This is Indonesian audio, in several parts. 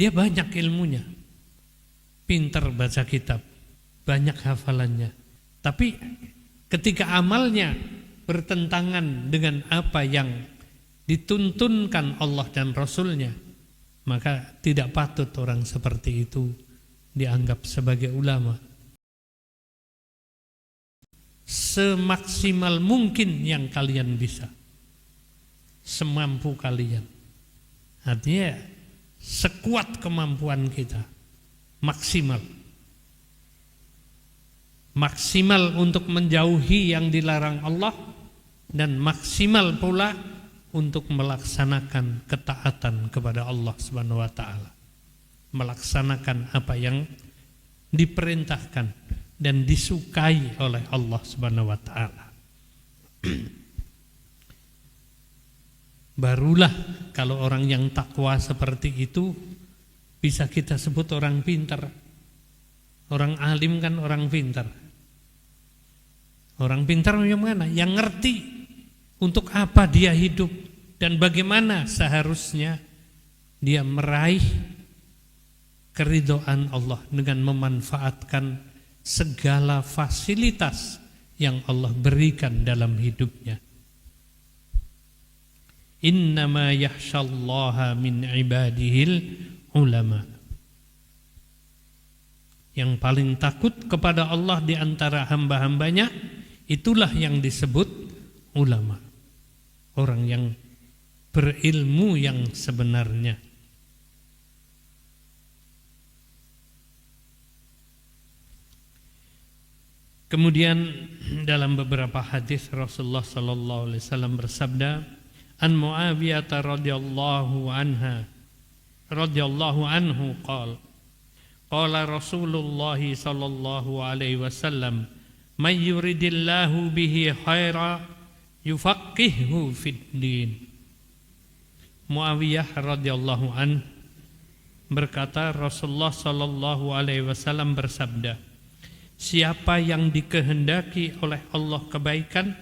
Dia banyak ilmunya, pintar baca kitab, banyak hafalannya. Tapi ketika amalnya bertentangan dengan apa yang dituntunkan Allah dan Rasulnya, maka tidak patut orang seperti itu dianggap sebagai ulama. Semaksimal mungkin yang kalian bisa, semampu kalian. Artinya sekuat kemampuan kita, maksimal. Maksimal untuk menjauhi yang dilarang Allah, dan maksimal pula untuk melaksanakan ketaatan kepada Allah Subhanahu wa taala. Melaksanakan apa yang diperintahkan dan disukai oleh Allah Subhanahu wa taala. Barulah kalau orang yang takwa seperti itu bisa kita sebut orang pintar. Orang alim kan orang pintar. Orang pintar yang mana? Yang ngerti untuk apa dia hidup dan bagaimana seharusnya dia meraih keridhaan Allah dengan memanfaatkan segala fasilitas yang Allah berikan dalam hidupnya. Innama yakhshallaha min ibadihil ulama. Yang paling takut kepada Allah di antara hamba-hambanya, itulah yang disebut ulama. Orang yang berilmu yang sebenarnya. Kemudian dalam beberapa hadis Rasulullah sallallahu alaihi wasallam bersabda, an Muawiyah radhiyallahu anhu qala Rasulullah sallallahu alaihi wasallam, may yuridillahu bihi khaira yufaqqihhu fid din. Muawiyah radhiyallahu an berkata, Rasulullah sallallahu alaihi wasallam bersabda, siapa yang dikehendaki oleh Allah kebaikan,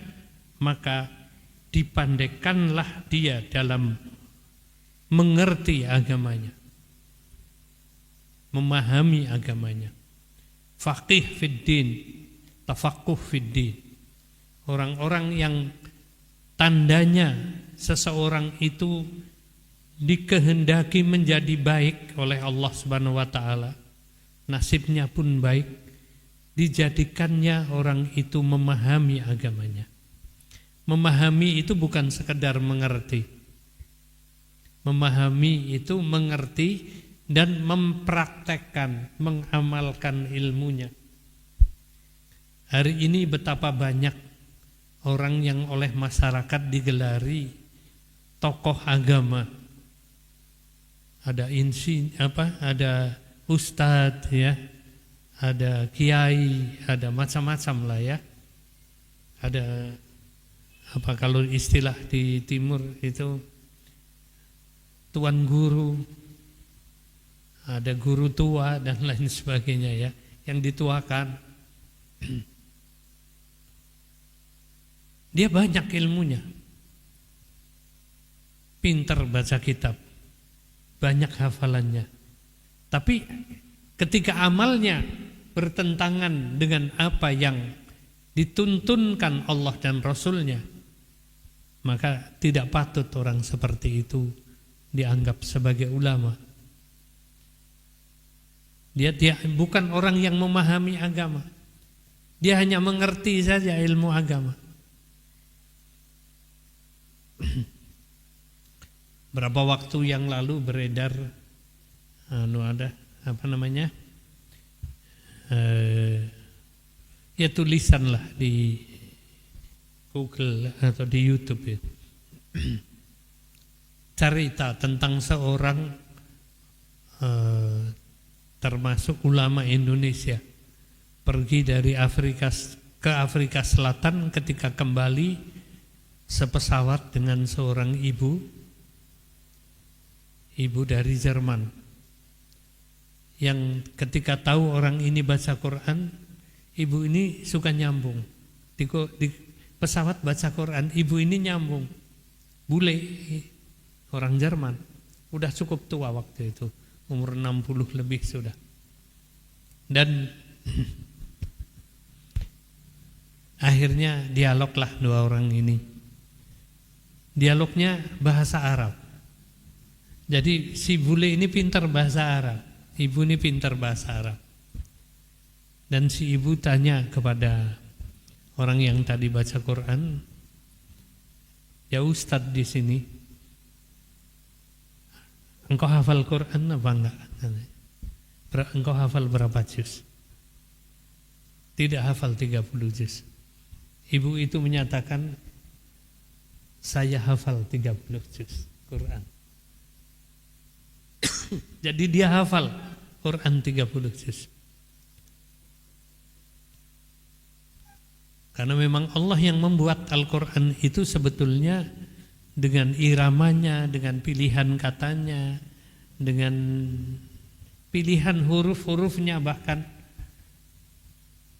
maka dipandaikanlah dia dalam mengerti agamanya, memahami agamanya. Faqih fid din, tafaqquh fid din. Orang-orang yang tandanya seseorang itu dikehendaki menjadi baik oleh Allah Subhanahu wa taala, nasibnya pun baik, dijadikannya orang itu memahami agamanya. Memahami itu bukan sekedar mengerti. Memahami itu mengerti dan mempraktekkan, mengamalkan ilmunya. Hari ini betapa banyak orang yang oleh masyarakat digelari tokoh agama. Ada ada ustadz ya, ada kiai, ada macam-macam lah ya. Ada apa kalau istilah di timur itu tuan guru, ada guru tua dan lain sebagainya ya, yang dituakan. Dia banyak ilmunya, pintar baca kitab, banyak hafalannya. Tapi ketika amalnya bertentangan dengan apa yang dituntunkan Allah dan Rasulnya, maka tidak patut orang seperti itu dianggap sebagai ulama. Dia bukan orang yang memahami agama. Dia hanya mengerti saja ilmu agama. Berapa waktu yang lalu beredar ada apa namanya? Ya tulisan lah di Google atau di YouTube ya. Cerita tentang seorang termasuk ulama Indonesia pergi dari Afrika ke Afrika Selatan, ketika kembali sepesawat dengan seorang ibu dari Jerman, yang ketika tahu orang ini baca Quran, ibu ini suka nyambung di pesawat baca Quran, ibu ini nyambung, bule orang Jerman, udah cukup tua waktu itu, umur 60 lebih sudah. Dan akhirnya dialoglah dua orang ini. Dialognya bahasa Arab. Jadi si bule ini pintar bahasa Arab, ibu ini pintar bahasa Arab. Dan si ibu tanya kepada orang yang tadi baca Quran, "Ya Ustadz di sini, engkau hafal Quran apa enggak?" "Engkau hafal berapa juz?" "Tidak hafal 30 juz." Ibu itu menyatakan, "Saya hafal 30 juz Quran." Jadi dia hafal Quran 30 juz. Karena memang Allah yang membuat Al-Quran itu sebetulnya dengan iramanya, dengan pilihan katanya, dengan pilihan huruf-hurufnya, bahkan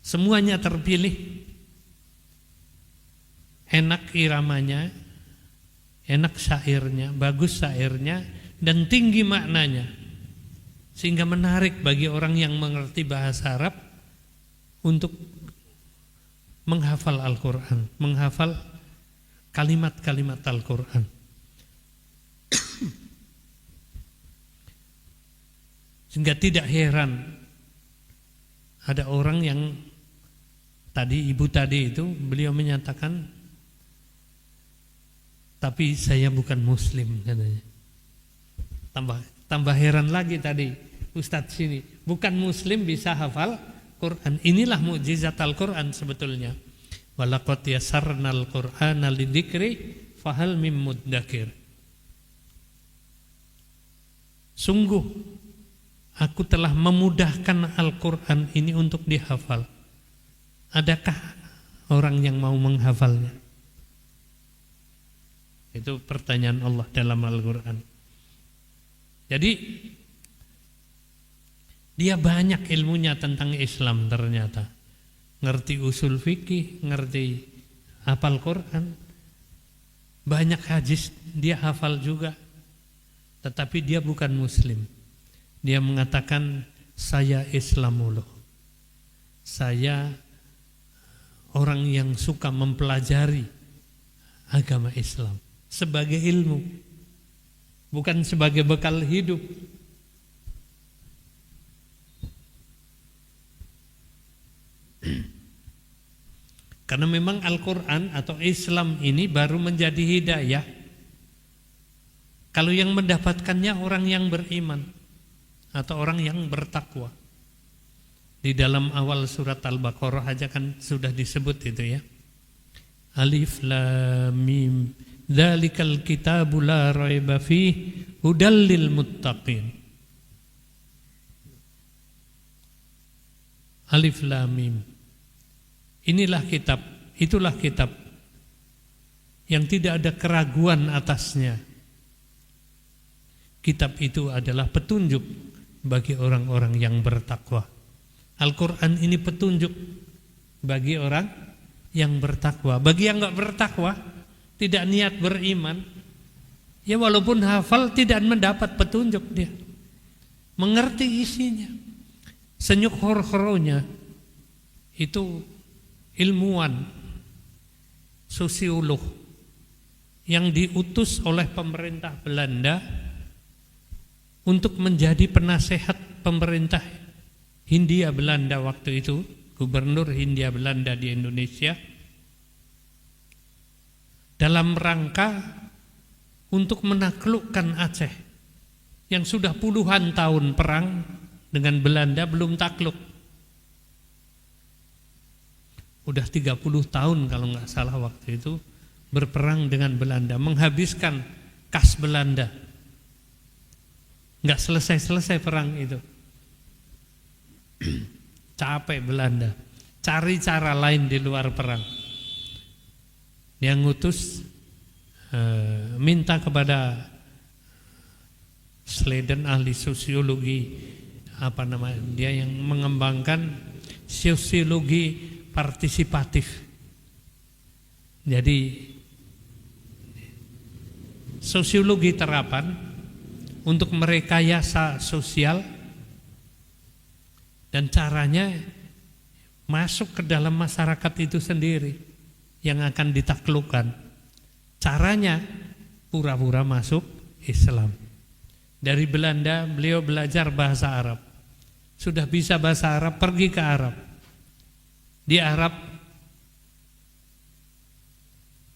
semuanya terpilih. Enak iramanya, enak syairnya, bagus syairnya, dan tinggi maknanya, sehingga menarik bagi orang yang mengerti bahasa Arab untuk menghafal Al-Quran, menghafal kalimat-kalimat Al-Quran. Sehingga tidak heran ada orang yang tadi, ibu tadi itu, beliau menyatakan, "Tapi saya bukan Muslim," katanya. Tambah heran lagi tadi Ustadz sini, bukan Muslim bisa hafal Quran. Inilah mukjizat Al-Quran sebetulnya. Walaqad yassarnal Qur'ana lidzikri fahal mim muddakir. Sungguh aku telah memudahkan Al-Quran ini untuk dihafal. Adakah orang yang mau menghafalnya? Itu pertanyaan Allah dalam Al-Quran. Jadi dia banyak ilmunya tentang Islam ternyata. Ngerti usul fikih, ngerti hafal Quran, banyak hadis dia hafal juga. Tetapi dia bukan Muslim. Dia mengatakan, "Saya Islamullah. Saya orang yang suka mempelajari agama Islam sebagai ilmu, bukan sebagai bekal hidup." Karena memang Al-Quran atau Islam ini baru menjadi hidayah kalau yang mendapatkannya orang yang beriman atau orang yang bertakwa. Di dalam awal surat Al-Baqarah aja kan sudah disebut itu ya. Alif Lam Mim, dzalikal kitabu la raiba fihi hudal lil muttaqin. Alif Lam Mim. Inilah kitab, itulah kitab yang tidak ada keraguan atasnya. Kitab itu adalah petunjuk bagi orang-orang yang bertakwa. Al-Quran ini petunjuk bagi orang yang bertakwa. Bagi yang enggak bertakwa, tidak niat beriman, ya walaupun hafal tidak mendapat petunjuk dia. Mengerti isinya. Senyuk hor-horonya itu ilmuwan, sosiolog yang diutus oleh pemerintah Belanda untuk menjadi penasehat pemerintah Hindia Belanda waktu itu, gubernur Hindia Belanda di Indonesia, dalam rangka untuk menaklukkan Aceh yang sudah puluhan tahun perang dengan Belanda belum takluk. Udah 30 tahun kalau nggak salah waktu itu berperang dengan Belanda, menghabiskan kas Belanda. Nggak selesai-selesai perang itu. Capek Belanda, cari cara lain di luar perang. Dia ngutus minta kepada Sladen, ahli sosiologi, dia yang mengembangkan sosiologi partisipatif. Jadi sosiologi terapan untuk merekayasa sosial, dan caranya masuk ke dalam masyarakat itu sendiri yang akan ditaklukkan. Caranya pura-pura masuk Islam. Dari Belanda beliau belajar bahasa Arab. Sudah bisa bahasa Arab, pergi ke Arab. Di Arab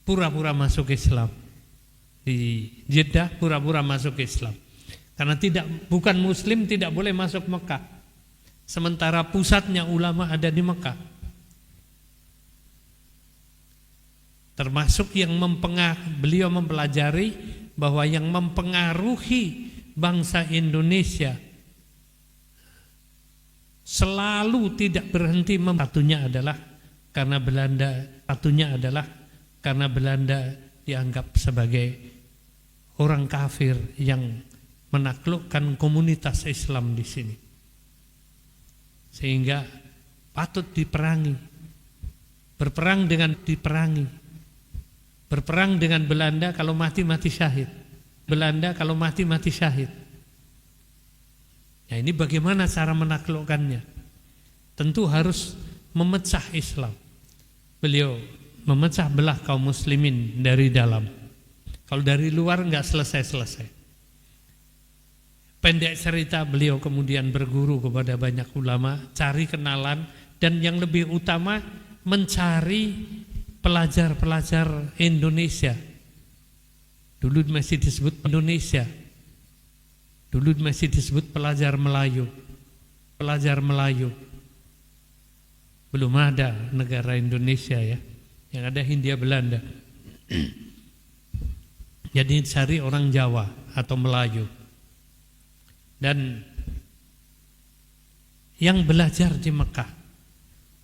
pura-pura masuk Islam. Di Jeddah pura-pura masuk Islam. Karena bukan muslim tidak boleh masuk Mekah. Sementara pusatnya ulama ada di Mekah. Termasuk yang beliau mempelajari bahwa yang mempengaruhi bangsa Indonesia selalu tidak berhenti satunya adalah karena Belanda dianggap sebagai orang kafir yang menaklukkan komunitas Islam di sini, sehingga patut diperangi. Berperang dengan Belanda, kalau mati syahid. Belanda kalau mati syahid. Ya, ini bagaimana cara menaklukkannya? Tentu harus memecah Islam. Beliau memecah belah kaum muslimin dari dalam. Kalau dari luar enggak selesai-selesai. Pendek cerita, beliau kemudian berguru kepada banyak ulama, cari kenalan, dan yang lebih utama mencari pelajar-pelajar Indonesia. Dulu masih disebut Indonesia. Dulu masih disebut pelajar Melayu. Belum ada negara Indonesia ya. Yang ada Hindia Belanda. Jadi cari orang Jawa atau Melayu. Dan yang belajar di Mekah,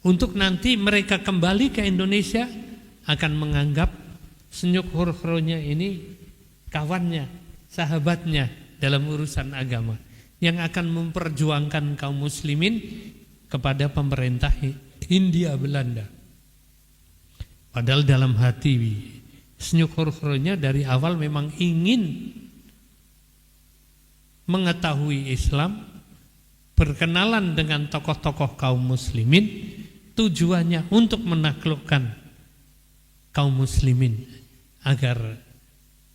untuk nanti mereka kembali ke Indonesia akan menganggap Senyuk Hurhronya ini kawannya, sahabatnya dalam urusan agama, yang akan memperjuangkan kaum muslimin kepada pemerintah Hindia Belanda. Padahal dalam hati Senyuk Hurhronya dari awal memang ingin mengetahui Islam, berkenalan dengan tokoh-tokoh kaum muslimin, tujuannya untuk menaklukkan kaum muslimin agar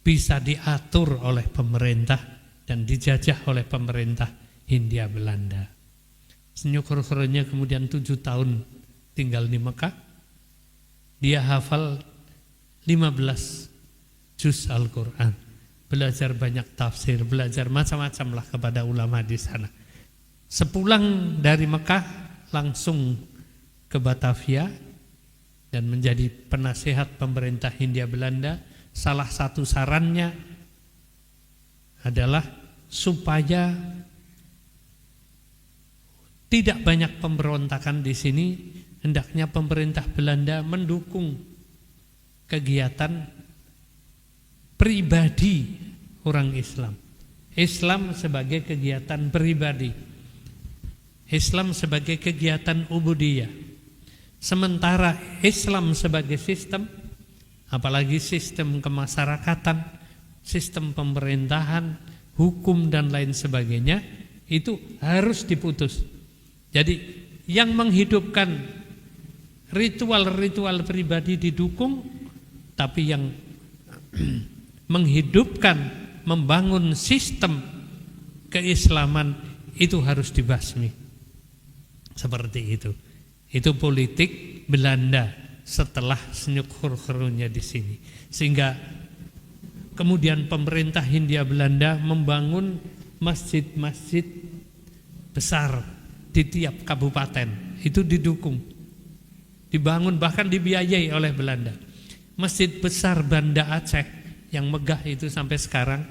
bisa diatur oleh pemerintah dan dijajah oleh pemerintah Hindia Belanda. Senyuk Hurhronya kemudian 7 tahun tinggal di Mekah. Dia hafal 15 juz Al-Quran, belajar banyak tafsir, belajar macam-macam lah kepada ulama di sana. Sepulang dari Mekah langsung ke Batavia dan menjadi penasehat pemerintah Hindia Belanda. Salah satu sarannya adalah supaya tidak banyak pemberontakan di sini, hendaknya pemerintah Belanda mendukung kegiatan pribadi orang Islam. Islam sebagai kegiatan pribadi, Islam sebagai kegiatan ubudiyah. Sementara Islam sebagai sistem, apalagi sistem kemasyarakatan, sistem pemerintahan, hukum dan lain sebagainya, itu harus diputus. Jadi yang menghidupkan ritual-ritual pribadi didukung, tapi yang menghidupkan, membangun sistem keislaman itu harus dibasmi. Seperti itu. Itu politik Belanda setelah Senyuk Hurhronya di sini. Sehingga kemudian pemerintah Hindia Belanda membangun masjid-masjid besar di tiap kabupaten. Itu didukung, dibangun, bahkan dibiayai oleh Belanda. Masjid besar Banda Aceh yang megah itu sampai sekarang,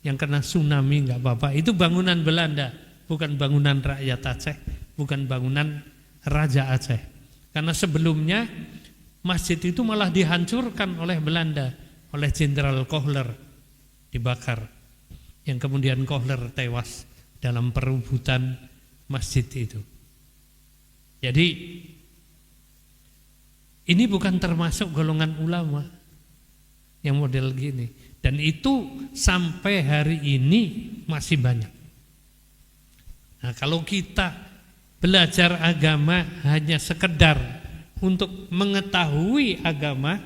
yang kena tsunami enggak apa-apa, itu bangunan Belanda, bukan bangunan rakyat Aceh, bukan bangunan Raja Aceh. Karena sebelumnya masjid itu malah dihancurkan oleh Belanda, oleh Jenderal Kohler, dibakar, yang kemudian Kohler tewas dalam perebutan masjid itu. Jadi ini bukan termasuk golongan ulama yang model gini. Dan itu sampai hari ini masih banyak. Nah, kalau kita belajar agama hanya sekedar untuk mengetahui agama,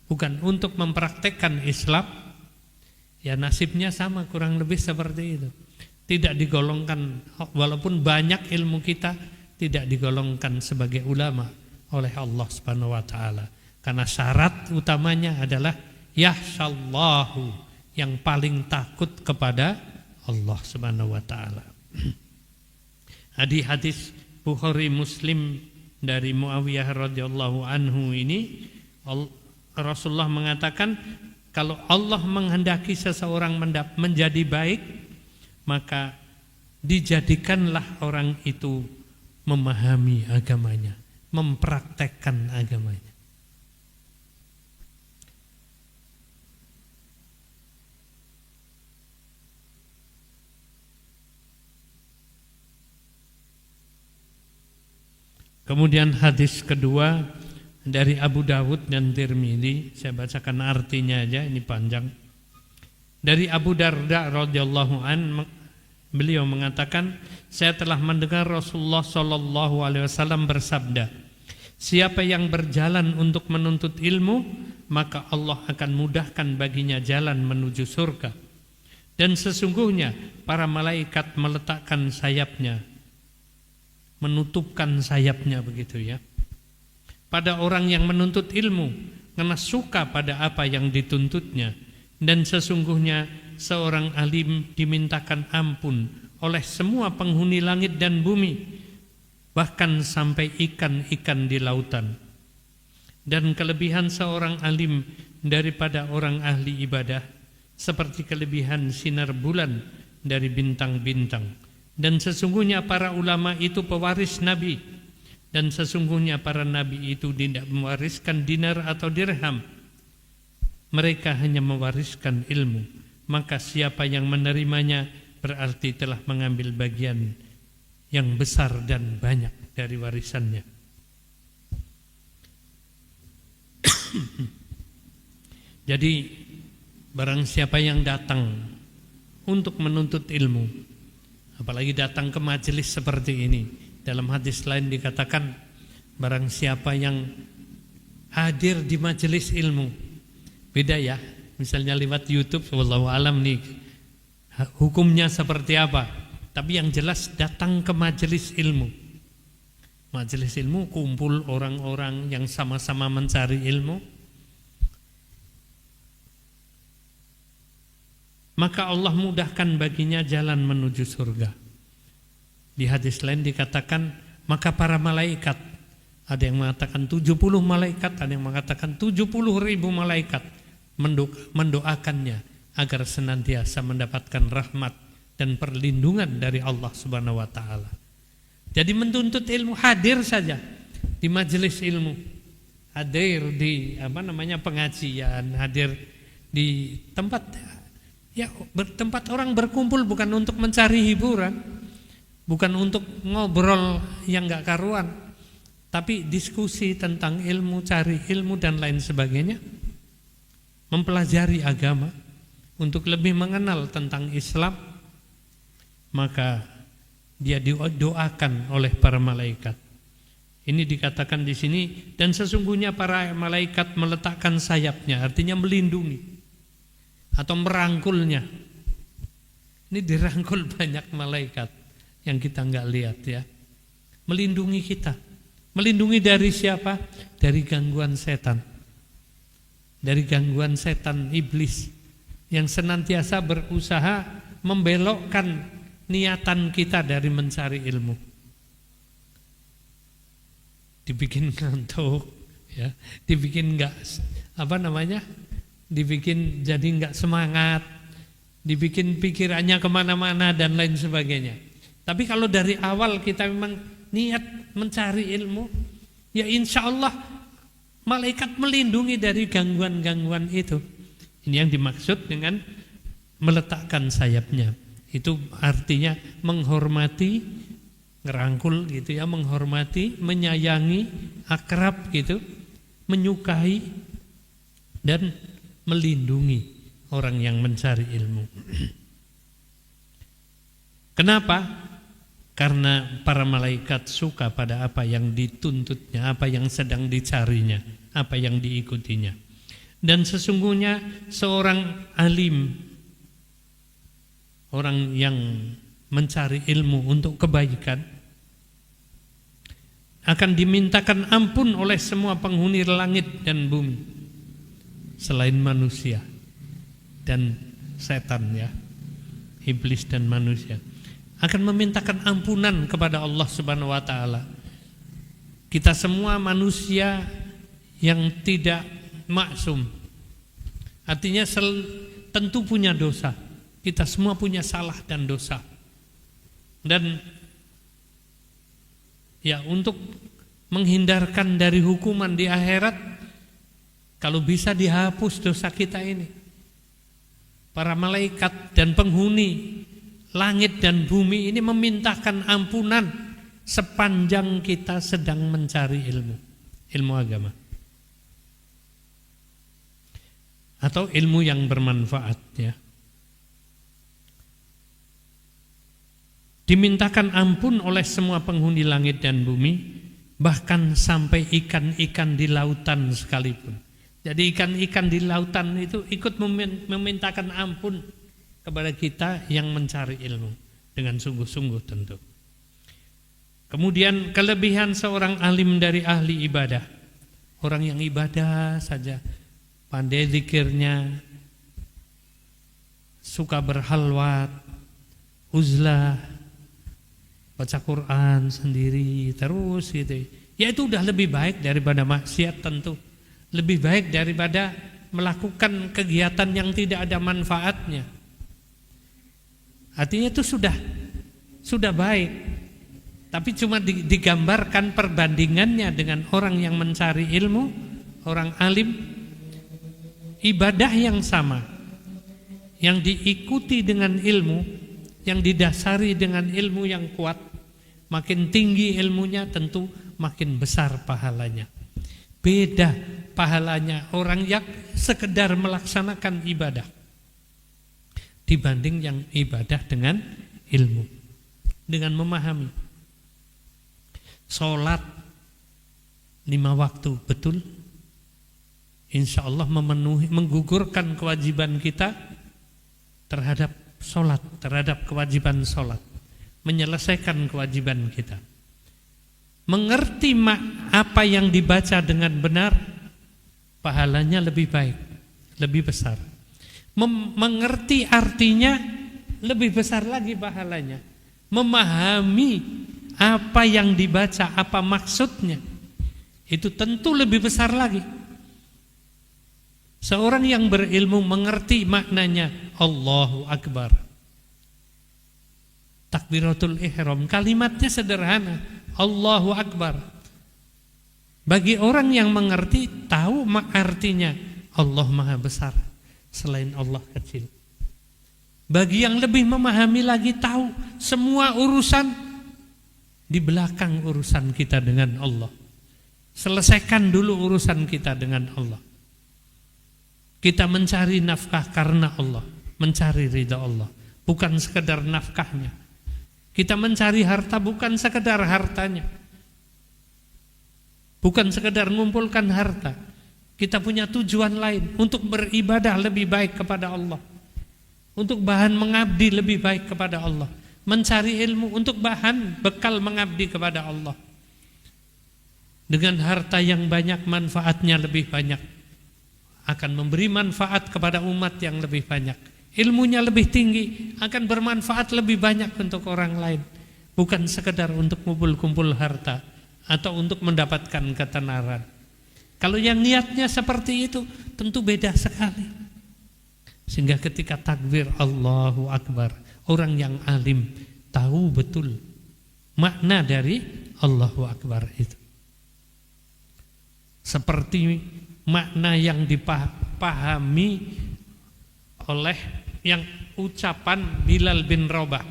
bukan untuk mempraktekkan Islam, ya nasibnya sama kurang lebih seperti itu. Tidak digolongkan, walaupun banyak ilmu kita, tidak digolongkan sebagai ulama oleh Allah Subhanahu wa taala. Karena syarat utamanya adalah yahsyallahu, yang paling takut kepada Allah Subhanahu wa taala. Hadis Bukhari Muslim dari Muawiyah radhiyallahu anhu ini, Rasulullah mengatakan kalau Allah menghendaki seseorang menjadi baik, maka dijadikanlah orang itu memahami agamanya, mempraktekkan agamanya. Kemudian hadis kedua dari Abu Dawud dan Tirmidzi, saya bacakan artinya aja, ini panjang. Dari Abu Darda radhiyallahu an, beliau mengatakan, saya telah mendengar Rasulullah sallallahu alaihi wasallam bersabda, siapa yang berjalan untuk menuntut ilmu, maka Allah akan mudahkan baginya jalan menuju surga. Dan sesungguhnya para malaikat meletakkan sayapnya, menutupkan sayapnya begitu ya, pada orang yang menuntut ilmu, karena suka pada apa yang dituntutnya. Dan sesungguhnya seorang alim dimintakan ampun oleh semua penghuni langit dan bumi, bahkan sampai ikan-ikan di lautan. Dan kelebihan seorang alim daripada orang ahli ibadah seperti kelebihan sinar bulan dari bintang-bintang. Dan sesungguhnya para ulama itu pewaris Nabi, dan sesungguhnya para Nabi itu tidak mewariskan dinar atau dirham, mereka hanya mewariskan ilmu. Maka siapa yang menerimanya berarti telah mengambil bagian yang besar dan banyak dari warisannya. Jadi barang siapa yang datang untuk menuntut ilmu, apalagi datang ke majelis seperti ini, dalam hadis lain dikatakan barang siapa yang hadir di majelis ilmu, beda ya, misalnya lewat YouTube, wallahu alam nih hukumnya seperti apa, tapi yang jelas datang ke majelis ilmu. Majelis ilmu kumpul orang-orang yang sama-sama mencari ilmu, maka Allah mudahkan baginya jalan menuju surga. Di hadis lain dikatakan, maka para malaikat, ada yang mengatakan 70 malaikat, ada yang mengatakan 70.000 malaikat mendoakannya agar senantiasa mendapatkan rahmat dan perlindungan dari Allah Subhanahu wa taala. Jadi menuntut ilmu, hadir saja di majelis ilmu, hadir di pengajian, hadir di tempat tempat orang berkumpul, bukan untuk mencari hiburan, bukan untuk ngobrol yang gak karuan, tapi diskusi tentang ilmu, cari ilmu dan lain sebagainya, mempelajari agama untuk lebih mengenal tentang Islam. Maka dia didoakan oleh para malaikat. Ini dikatakan di sini, dan sesungguhnya para malaikat meletakkan sayapnya, artinya melindungi atau merangkulnya. Ini dirangkul banyak malaikat yang kita enggak lihat ya. Melindungi kita. Melindungi dari siapa? Dari gangguan setan. Dari gangguan setan iblis yang senantiasa berusaha membelokkan niatan kita dari mencari ilmu. Dibikin ngantuk ya, dibikin enggak dibikin jadi enggak semangat, dibikin pikirannya kemana-mana dan lain sebagainya. Tapi kalau dari awal kita memang niat mencari ilmu, ya insya Allah malaikat melindungi dari gangguan-gangguan itu. Ini yang dimaksud dengan meletakkan sayapnya. Itu artinya menghormati, ngerangkul gitu ya, menghormati, menyayangi, akrab gitu, menyukai dan melindungi orang yang mencari ilmu. Kenapa? Karena para malaikat suka pada apa yang dituntutnya, apa yang sedang dicarinya, apa yang diikutinya. Dan sesungguhnya seorang alim, orang yang mencari ilmu untuk kebaikan, akan dimintakan ampun oleh semua penghuni langit dan bumi selain manusia dan setan, ya, iblis dan manusia akan memintakan ampunan kepada Allah Subhanahu wa taala. Kita semua manusia yang tidak maksum. Artinya tentu punya dosa. Kita semua punya salah dan dosa. Dan ya, untuk menghindarkan dari hukuman di akhirat, kalau bisa dihapus dosa kita ini, para malaikat dan penghuni langit dan bumi ini memintakan ampunan sepanjang kita sedang mencari ilmu agama atau ilmu yang bermanfaat, ya. Dimintakan ampun oleh semua penghuni langit dan bumi, bahkan sampai ikan-ikan di lautan sekalipun. Jadi ikan-ikan di lautan itu ikut memintakan ampun kepada kita yang mencari ilmu dengan sungguh-sungguh tentu. Kemudian kelebihan seorang alim dari ahli ibadah, orang yang ibadah saja, pandai zikirnya, suka berhalwat, uzlah, baca Quran sendiri terus gitu. Ya itu udah lebih baik daripada maksiat tentu. Lebih baik daripada melakukan kegiatan yang tidak ada manfaatnya. Artinya itu sudah baik. Tapi cuma digambarkan perbandingannya dengan orang yang mencari ilmu, orang alim, ibadah yang sama, yang diikuti dengan ilmu, yang didasari dengan ilmu yang kuat, makin tinggi ilmunya tentu makin besar pahalanya. Beda pahalanya orang yang sekedar melaksanakan ibadah dibanding yang ibadah dengan ilmu, dengan memahami. Sholat 5 waktu betul, insya Allah menggugurkan kewajiban kita terhadap sholat, terhadap kewajiban sholat, menyelesaikan kewajiban kita. Mengerti apa yang dibaca dengan benar, pahalanya lebih baik, lebih besar. Mengerti artinya, lebih besar lagi pahalanya. Memahami apa yang dibaca, apa maksudnya, itu tentu lebih besar lagi. Seorang yang berilmu mengerti maknanya Allahu Akbar, takbiratul ihram, kalimatnya sederhana, Allahu Akbar. Bagi orang yang mengerti, tahu artinya Allah Maha Besar, selain Allah kecil. Bagi yang lebih memahami lagi, tahu semua urusan di belakang urusan kita dengan Allah. Selesaikan dulu urusan kita dengan Allah. Kita mencari nafkah karena Allah, mencari ridha Allah, bukan sekedar nafkahnya. Kita mencari harta bukan sekedar hartanya, bukan sekedar mengumpulkan harta. Kita punya tujuan lain, untuk beribadah lebih baik kepada Allah, untuk bahan mengabdi lebih baik kepada Allah, mencari ilmu untuk bahan bekal mengabdi kepada Allah. Dengan harta yang banyak, manfaatnya lebih banyak, akan memberi manfaat kepada umat yang lebih banyak. Ilmunya lebih tinggi, akan bermanfaat lebih banyak untuk orang lain, bukan sekedar untuk kumpul-kumpul harta atau untuk mendapatkan ketenaran. Kalau yang niatnya seperti itu, tentu beda sekali. Sehingga ketika takbir Allahu Akbar, orang yang alim tahu betul makna dari Allahu Akbar itu. Seperti makna yang dipahami oleh yang ucapan Bilal bin Rabah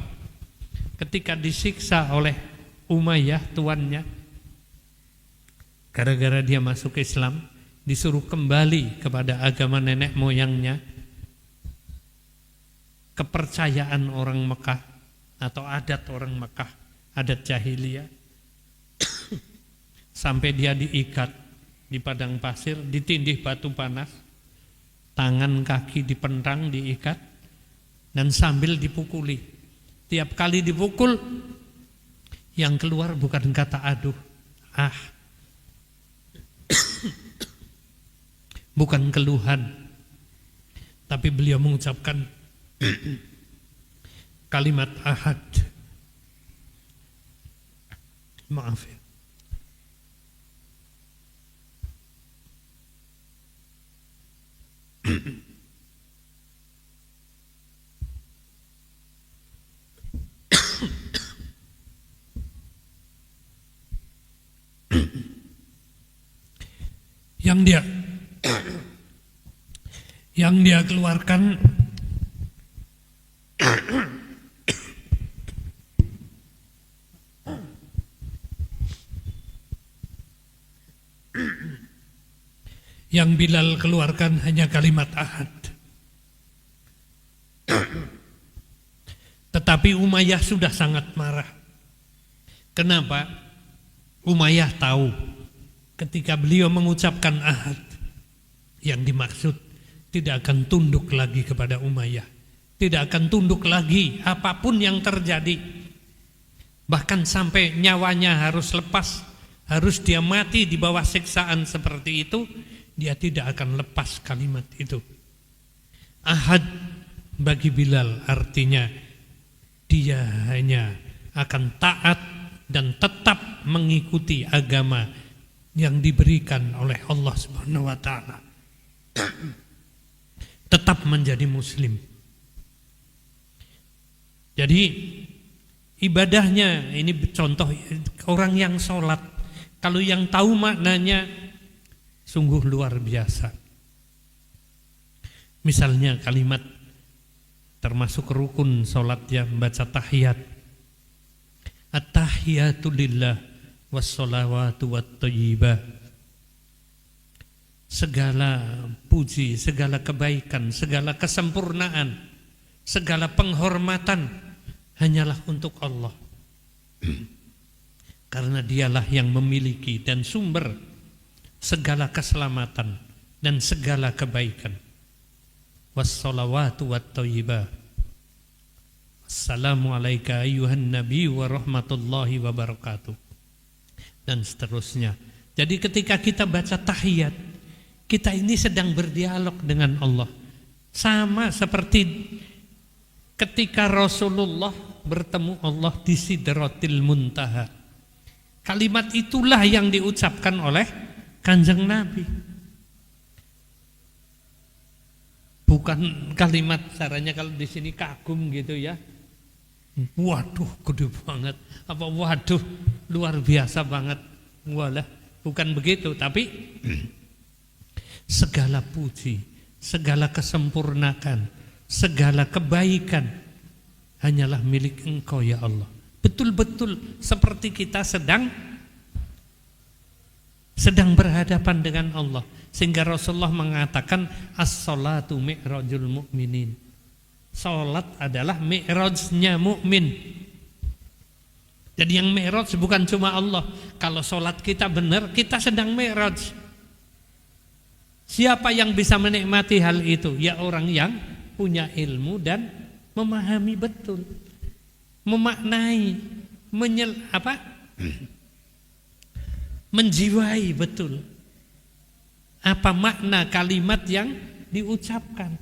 ketika disiksa oleh Umayyah tuannya, gara-gara dia masuk Islam, disuruh kembali kepada agama nenek moyangnya. kepercayaan orang Mekah atau adat orang Mekah, adat jahiliyah. Sampai dia diikat di padang pasir, ditindih batu panas, tangan kaki dipentang, diikat, dan sambil dipukuli. Tiap kali dipukul, yang keluar bukan kata aduh, bukan keluhan, tapi beliau mengucapkan kalimat ahad. Maaf ya. yang dia keluarkan yang Bilal keluarkan hanya kalimat ahad. Tetapi Umayyah sudah sangat marah. Kenapa? Umayyah tahu ketika beliau mengucapkan ahad, yang dimaksud tidak akan tunduk lagi kepada Umayyah, tidak akan tunduk lagi apapun yang terjadi. Bahkan sampai nyawanya harus lepas, harus dia mati di bawah siksaan seperti itu, dia tidak akan lepas kalimat itu. Ahad bagi Bilal artinya dia hanya akan taat dan tetap mengikuti agama yang diberikan oleh Allah Subhanahu wa taala. Tetap menjadi muslim. Jadi ibadahnya ini contoh orang yang sholat, kalau yang tahu maknanya sungguh luar biasa. Misalnya kalimat termasuk rukun sholat yang membaca tahiyat. At-tahiyatu lillah wassalawatu watthayyibah. Segala puji, segala kebaikan, segala kesempurnaan, segala penghormatan hanyalah untuk Allah. Karena dialah yang memiliki dan sumber segala keselamatan dan segala kebaikan. Wassalawatu watthayyibah. Assalamu alayka ayyuhan nabi wa rahmatullahi wa barakatuh. Dan seterusnya. Jadi ketika kita baca tahiyat, kita ini sedang berdialog dengan Allah. Sama seperti ketika Rasulullah bertemu Allah di Sidratil Muntaha. Kalimat itulah yang diucapkan oleh Kanjeng Nabi. Bukan kalimat caranya kalau di sini kagum gitu ya. Waduh, gede banget. Apa waduh, luar biasa banget. Walah, bukan begitu, tapi segala puji, segala kesempurnaan, segala kebaikan hanyalah milik Engkau ya Allah. Betul-betul seperti kita sedang berhadapan dengan Allah. Sehingga Rasulullah mengatakan as-salatu mi'rajul mu'minin. Salat adalah mi'rajnya mukmin. Jadi yang mi'raj bukan cuma Allah. Kalau salat kita benar, kita sedang mi'raj. Siapa yang bisa menikmati hal itu? Ya orang yang punya ilmu dan memahami betul, memaknai, menjiwai betul apa makna kalimat yang diucapkan.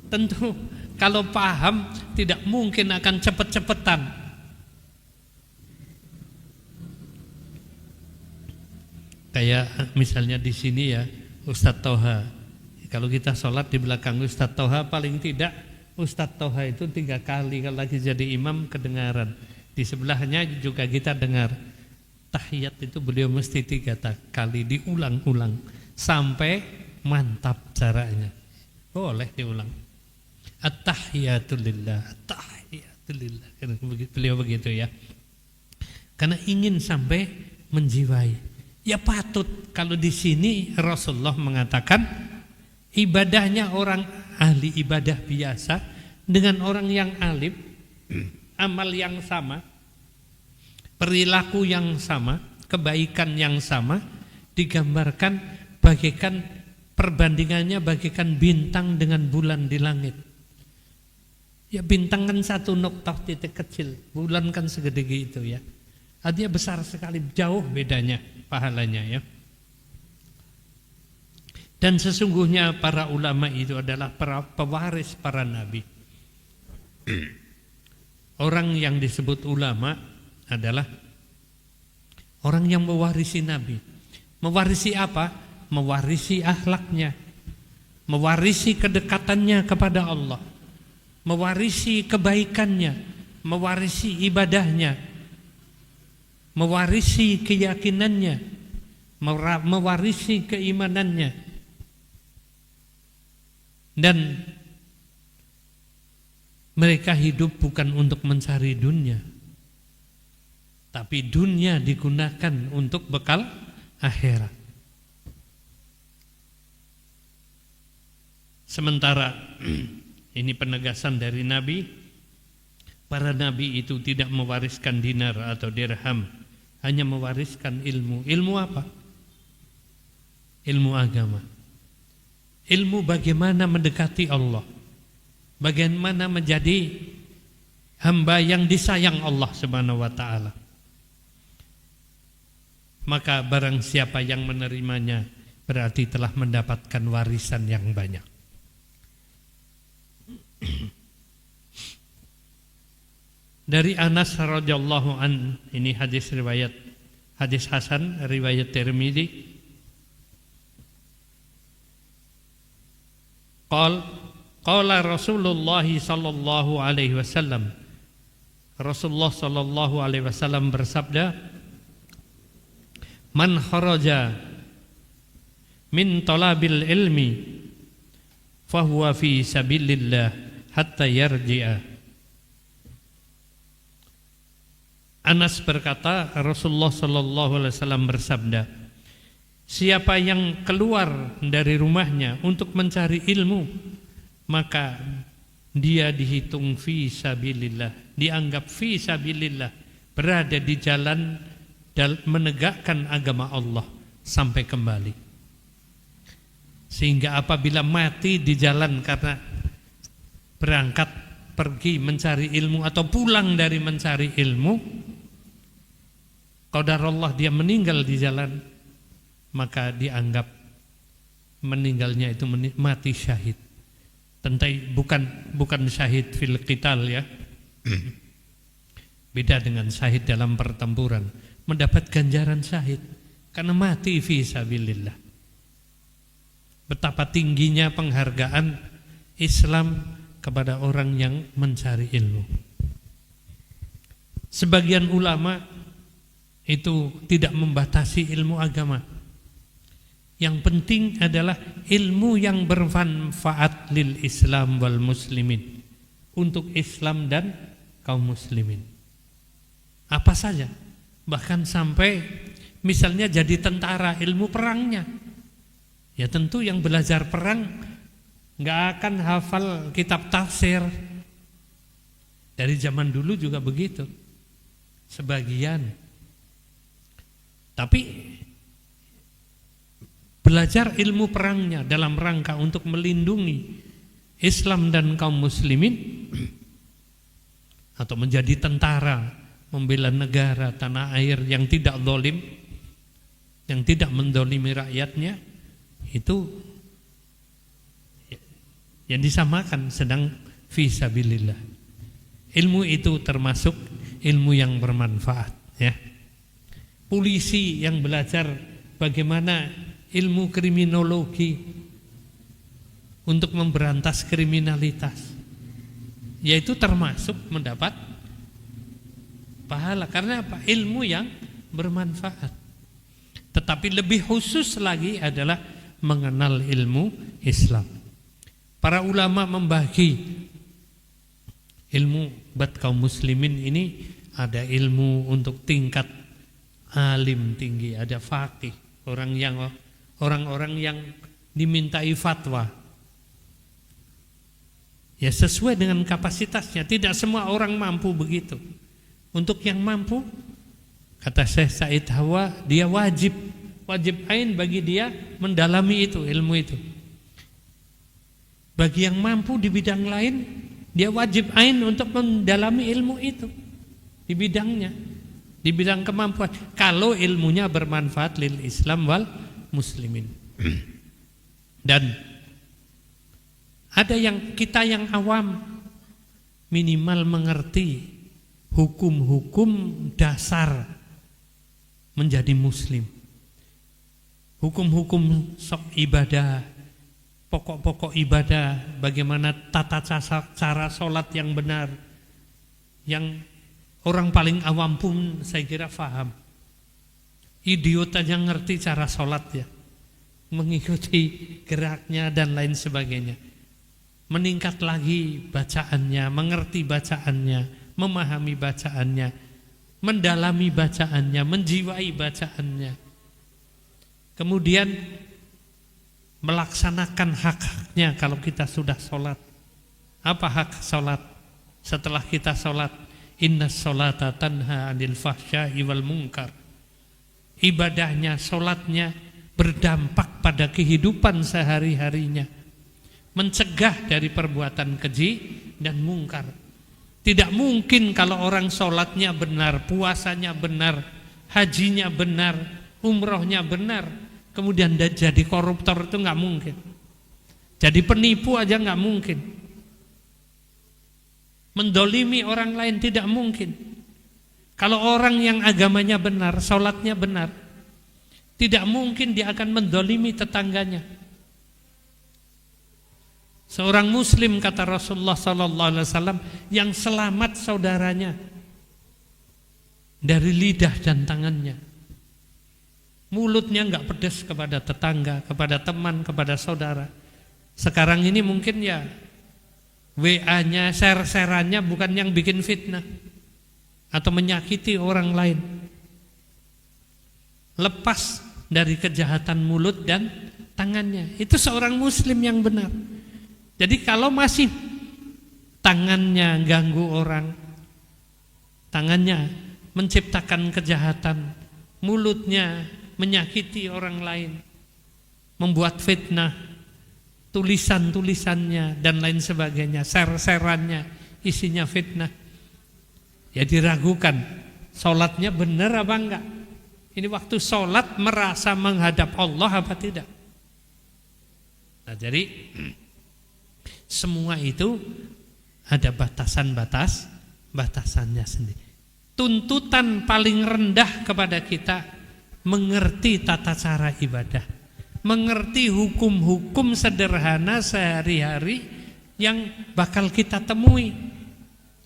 Tentu kalau paham tidak mungkin akan cepet-cepetan. Kayak misalnya di sini ya Ustadz Toha. Kalau kita sholat di belakang Ustadz Toha, paling tidak Ustadz Toha itu 3 kali kalau lagi jadi imam kedengaran. Di sebelahnya juga kita dengar. Tahiyat itu beliau mesti 3 kali diulang-ulang sampai mantap caranya. Boleh diulang. At-tahiyatu lillah, at-tahiyatu lillah. Beliau begitu ya. Karena ingin sampai menjiwai. Ya patut kalau di sini Rasulullah mengatakan ibadahnya orang ahli ibadah biasa dengan orang yang alim, amal yang sama, perilaku yang sama, kebaikan yang sama, digambarkan bagaikan perbandingannya bagaikan bintang dengan bulan di langit. Ya bintang kan satu noktah titik kecil, bulan kan segede gitu ya. Artinya besar sekali, jauh bedanya pahalanya ya. Dan sesungguhnya para ulama itu adalah para pewaris para nabi. Orang yang disebut ulama adalah orang yang mewarisi nabi. Mewarisi apa? Mewarisi akhlaknya, mewarisi kedekatannya kepada Allah, mewarisi kebaikannya, mewarisi ibadahnya, mewarisi keyakinannya, mewarisi keimanannya. Dan mereka hidup bukan untuk mencari dunia, tapi dunia digunakan untuk bekal akhirat. Sementara ini penegasan dari Nabi, para nabi itu tidak mewariskan dinar atau dirham, hanya mewariskan ilmu. Ilmu apa? Ilmu agama. Ilmu bagaimana mendekati Allah, bagaimana menjadi hamba yang disayang Allah Subhanahu wa ta'ala. Maka barang siapa yang menerimanya berarti telah mendapatkan warisan yang banyak. Dari Anas radhiyallahu an, ini hadis hasan riwayat Tirmidzi. Qala Rasulullah sallallahu alaihi wasallam, Rasulullah sallallahu alaihi wasallam bersabda, man kharaja min talabil ilmi fahuwa fi sabilillah hatta yarji'a. Anas berkata, Rasulullah sallallahu alaihi wasallam bersabda, siapa yang keluar dari rumahnya untuk mencari ilmu, maka dia dihitung fi sabilillah, dianggap fi sabilillah, berada di jalan menegakkan agama Allah sampai kembali. Sehingga apabila mati di jalan karena berangkat pergi mencari ilmu atau pulang dari mencari ilmu, qadarullah dia meninggal di jalan, maka dianggap meninggalnya itu mati syahid. Tentu bukan syahid fil qital ya. Beda dengan syahid dalam pertempuran, mendapat ganjaran syahid karena mati fi sabilillah. Betapa tingginya penghargaan Islam kepada orang yang mencari ilmu. Sebagian ulama itu tidak membatasi ilmu agama. Yang penting adalah ilmu yang bermanfaat lil Islam wal muslimin, untuk Islam dan kaum muslimin. Apa saja, bahkan sampai misalnya jadi tentara, ilmu perangnya. Ya tentu yang belajar perang nggak akan hafal kitab tafsir. Dari zaman dulu juga begitu, sebagian. Tapi belajar ilmu perangnya dalam rangka untuk melindungi Islam dan kaum muslimin, atau menjadi tentara membela negara tanah air yang tidak zalim, yang tidak mendolimi rakyatnya, itu yang disamakan sedang fi sabilillah. Ilmu itu termasuk ilmu yang bermanfaat ya. Polisi yang belajar bagaimana ilmu kriminologi untuk memberantas kriminalitas, yaitu termasuk mendapat pahala. Karena apa? Ilmu yang bermanfaat. Tetapi lebih khusus lagi adalah mengenal ilmu Islam. Para ulama membagi ilmu buat kaum muslimin ini, ada ilmu untuk tingkat alim tinggi, ada faqih, orang-orang yang dimintai fatwa, Ya sesuai dengan kapasitasnya. Tidak semua orang mampu begitu. Untuk yang mampu, kata Syekh Said Hawa, dia wajib ain bagi dia mendalami itu, ilmu itu. Bagi yang mampu di bidang lain, dia wajib ain untuk mendalami ilmu itu di bidangnya, di bidang kemampuan. Kalau ilmunya bermanfaat lil Islam wal muslimin. Dan ada yang kita yang awam minimal mengerti hukum-hukum dasar menjadi muslim. Hukum-hukum ibadah, pokok-pokok ibadah, bagaimana tata cara sholat yang benar, yang orang paling awam pun saya kira faham. Idiot aja ngerti cara sholat ya, mengikuti geraknya dan lain sebagainya. Meningkat lagi bacaannya, mengerti bacaannya, memahami bacaannya, mendalami bacaannya, menjiwai bacaannya. Kemudian melaksanakan hak-haknya kalau kita sudah sholat. Apa hak sholat? Setelah kita sholat, inna sholata tanha anil fahsya'i wal munkar. Ibadahnya, sholatnya berdampak pada kehidupan sehari-harinya, mencegah dari perbuatan keji dan mungkar. Tidak mungkin kalau orang sholatnya benar, puasanya benar, hajinya benar, umrohnya benar, kemudian jadi koruptor, itu nggak mungkin. Jadi penipu aja nggak mungkin. Mendolimi orang lain tidak mungkin. Kalau orang yang agamanya benar, sholatnya benar, tidak mungkin dia akan mendolimi tetangganya. Seorang muslim, kata Rasulullah SAW, yang selamat saudaranya dari lidah dan tangannya. Mulutnya enggak pedas kepada tetangga, kepada teman, kepada saudara. Sekarang ini mungkin ya WA-nya, share-sharannya bukan yang bikin fitnah atau menyakiti orang lain. Lepas dari kejahatan mulut dan tangannya. Itu seorang muslim yang benar. Jadi kalau masih tangannya ganggu orang, tangannya menciptakan kejahatan, mulutnya menyakiti orang lain, membuat fitnah, tulisan-tulisannya dan lain sebagainya, share-sharannya isinya fitnah, ya diragukan sholatnya benar apa enggak. Ini waktu sholat merasa menghadap Allah apa tidak. Nah jadi semua itu ada batasannya sendiri. Tuntutan paling rendah kepada kita mengerti tata cara ibadah, mengerti hukum-hukum sederhana sehari-hari yang bakal kita temui.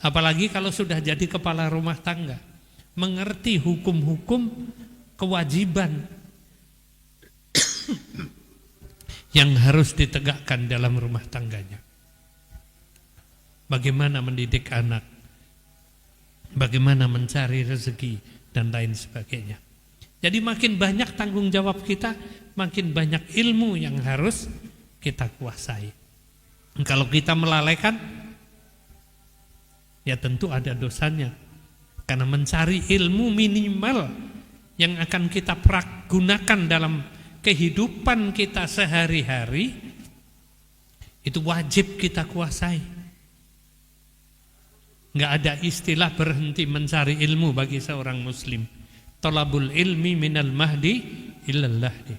Apalagi kalau sudah jadi kepala rumah tangga, mengerti hukum-hukum kewajiban yang harus ditegakkan dalam rumah tangganya. Bagaimana mendidik anak, bagaimana mencari rezeki dan lain sebagainya. Jadi makin banyak tanggung jawab kita, makin banyak ilmu yang harus kita kuasai. Kalau kita melalaikan, ya tentu ada dosanya. Karena mencari ilmu minimal yang akan kita gunakan dalam kehidupan kita sehari-hari, itu wajib kita kuasai. Enggak ada istilah berhenti mencari ilmu bagi seorang muslim. Talabul ilmi minal mahdi ilal lahdi.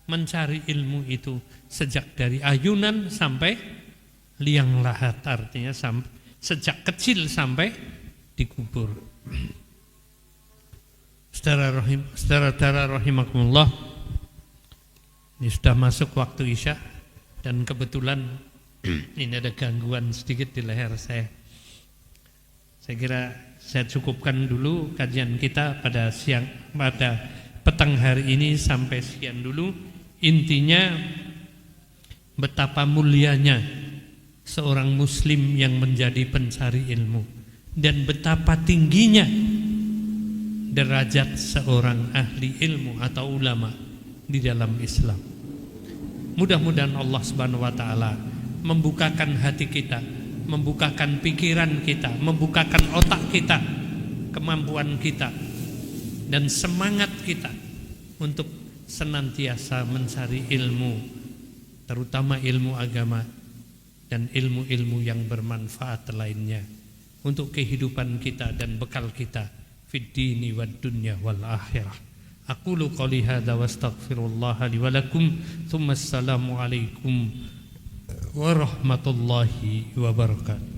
Mencari ilmu itu sejak dari ayunan sampai liang lahat, artinya sejak kecil sampai dikubur. Saudara-saudara rahimakumullah, ini sudah masuk waktu Isya dan kebetulan ini ada gangguan sedikit di leher saya. Saya kira saya cukupkan dulu kajian kita pada petang hari ini sampai sekian dulu. Intinya betapa mulianya seorang muslim yang menjadi pencari ilmu dan betapa tingginya derajat seorang ahli ilmu atau ulama di dalam Islam. Mudah-mudahan Allah Subhanahu wa taala membukakan hati kita, membukakan pikiran kita, membukakan otak kita, kemampuan kita, dan semangat kita untuk senantiasa mencari ilmu, terutama ilmu agama dan ilmu-ilmu yang bermanfaat lainnya untuk kehidupan kita dan bekal kita fid dini wad dunya wal akhirah. Aqulu qouli hadza wa astaghfirullah li wa lakum, tsumma assalamu alaikum warahmatullahi wabarakatuh.